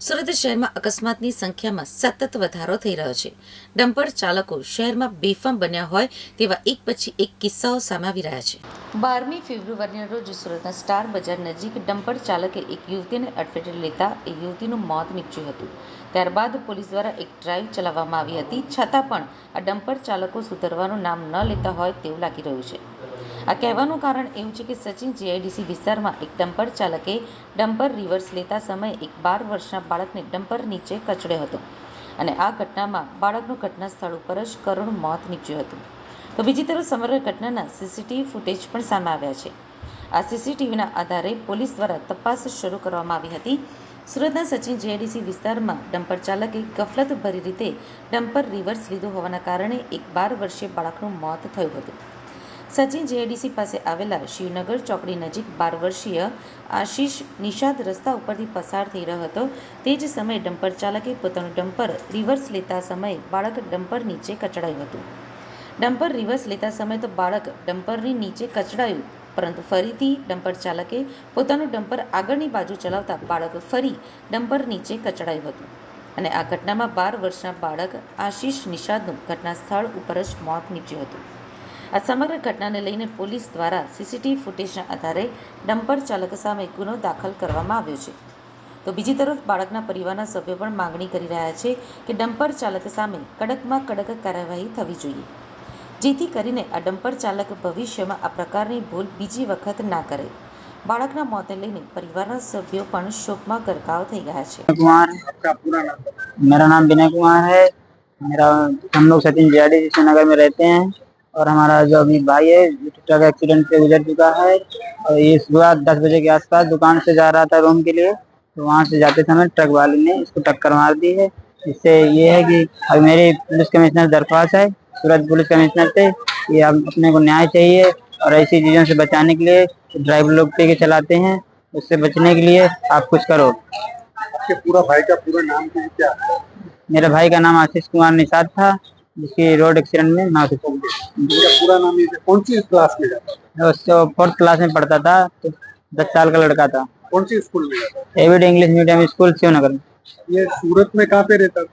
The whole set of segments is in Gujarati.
સુરત શહેરમાં અકસ્માતની સંખ્યામાં સતત વધારો થઈ રહ્યો છે. ડમ્પર ચાલકો શહેરમાં બેફામ બન્યા હોય તેવા એક પછી એક કિસ્સાઓ સામે આવી રહ્યા છે. 12મી ફેબ્રુઆરીના રોજ સુરતના સ્ટાર બજાર નજીક ડમ્પર ચાલકે એક યુવતીને અડફેટે લેતા એક યુવતીનું મોત નીપજ્યું હતું. ત્યારબાદ પોલીસ દ્વારા એક ડ્રાઈવ ચલાવવામાં આવી હતી. છતાં પણ આ ડમ્પર ચાલકો સુધરવાનું નામ ન લેતા હોય તેવું લાગી રહ્યું છે. આ કહેવાનું કારણ એવું છે કે સચિન જીઆઈડીસી વિસ્તારમાં એક ડમ્પર ચાલકે ડમ્પર રિવર્સ લેતા સમયે એક 12 વર્ષના બાળકને ડમ્પર નીચે કચડ્યો હતો અને આ ઘટનામાં બાળકનું ઘટના સ્થળ ઉપર જ કરુણ મોત નીપજ્યું હતું. તો બીજી તરફ સમગ્ર ઘટનાના સીસીટીવી ફૂટેજ પણ સામે આવ્યા છે. આ સીસીટીવીના આધારે પોલીસ દ્વારા તપાસ શરૂ કરવામાં આવી હતી. સુરતના સચિન જીઆઈડીસી વિસ્તારમાં ડમ્પર ચાલકે ગફલતભરી રીતે ડમ્પર રિવર્સ લીધું હોવાના કારણે એક 12 વર્ષીય બાળકનું મોત થયું હતું. સચિન જીઆઈડીસી પાસે આવેલા શિવનગર ચોકડી નજીક 12 વર્ષીય આશિષ નિષાદ રસ્તા ઉપરથી પસાર થઈ રહ્યો હતો. તે જ સમયે ડમ્પર ચાલકે પોતાનું ડમ્પર રિવર્સ લેતા સમયે બાળક ડમ્પર નીચે કચડાયું હતું. ડમ્પર રિવર્સ લેતા સમયે તો બાળક ડમ્પરની નીચે કચડાયું, પરંતુ ફરીથી ડમ્પર ચાલકે પોતાનું ડમ્પર આગળની બાજુ ચલાવતા બાળક ફરી ડમ્પર નીચે કચડાયું હતું અને આ ઘટનામાં 12 વર્ષના બાળક આશિષ નિષાદનું ઘટના સ્થળ ઉપર જ મોત નીપજ્યું હતું. આ સમગ્ર ઘટનાને લઈને પોલીસ દ્વારા સીસીટીવી ફૂટેજના આધારે ડમ્પર ચાલક સામે ગુનો દાખલ કરવામાં આવ્યો છે. તો બીજી તરફ બાળકના પરિવારના સભ્યો પણ માંગણી કરી રહ્યા છે કે ડમ્પર ચાલક સામે કડકમાં કડક કાર્યવાહી થવી જોઈએ, જેથી કરીને આ ડમ્પર ચાલક ભવિષ્યમાં આ પ્રકારની ભૂલ બીજી વખત ના કરે. બાળકના મોતને લઈને પરિવારના સભ્યો પણ શોકમાં ગરકાવ થઈ ગયા છે. मेरा नाम विनय कुमार है। हम लोग सचिन जीआईडीसी नगर में रहते हैं और हमारा जो अभी भाई है ट्रक एक्सीडेंट से गुजर चुका है और ये सुबह 10 बजे के आसपास दुकान से जा रहा था रूम के लिए, तो वहां से जाते समय ट्रक वाले ने इसको टक्कर मार दी है। इससे ये है कि अब मेरी पुलिस कमिश्नर दरख्वास्त है सूरत पुलिस कमिश्नर से, ये अब अपने को न्याय चाहिए और ऐसी चीजों से बचाने के लिए ड्राइवर लोग पे के चलाते हैं, उससे बचने के लिए आप कुछ करो। आपके पूरा भाई का पूरा नाम क्या है? मेरे भाई का नाम आशीष कुमार निषाद था, जिसकी रोड एक्सीडेंट में मौत हो गई। इनका पूरा नाम ये कौन सी क्लास में जाता? उसको 4th क्लास में पढ़ता था, तो 10 साल का लड़का था। कौन सी स्कूल में जाता? Avid English medium school Shivnagar में। ये सूरत में कहाँ पे रहता?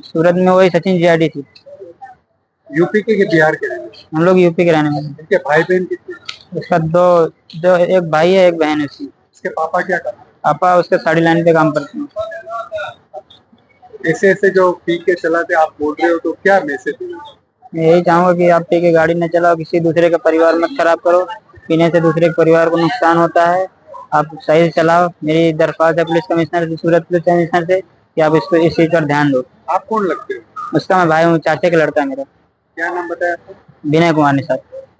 सूरत में वही सचिन जीआईडीसी। यूपी के बिहार के रहने? हम लोग यूपी के रहने वाले हैं। इनके भाई बहन कितने? उसका दो एक भाई है, एक बहन है उसकी। इसके पापा क्या करते? पापा उसके साड़ी लाइन पे काम करते हैं। ऐसे ऐसे जो पी के चलाते आप बोल रहे हो, तो क्या मैसेज देना? मैं यही चाहूंगा कि आप पी के गाड़ी न चलाओ, किसी दूसरे का परिवार मत खराब करो। पीने से दूसरे के परिवार को नुकसान होता है। आप सही से चलाओ। मेरी दरख्वास्त है पुलिस कमिश्नर से, सूरत पुलिस कमिश्नर से, कि आप इसको इस चीज पर ध्यान दो। आप कौन लगते हो? उसका मैं भाई हूँ, चाचे का लड़का है मेरा। क्या नाम बताया आपको? विनय कुमार निषाद।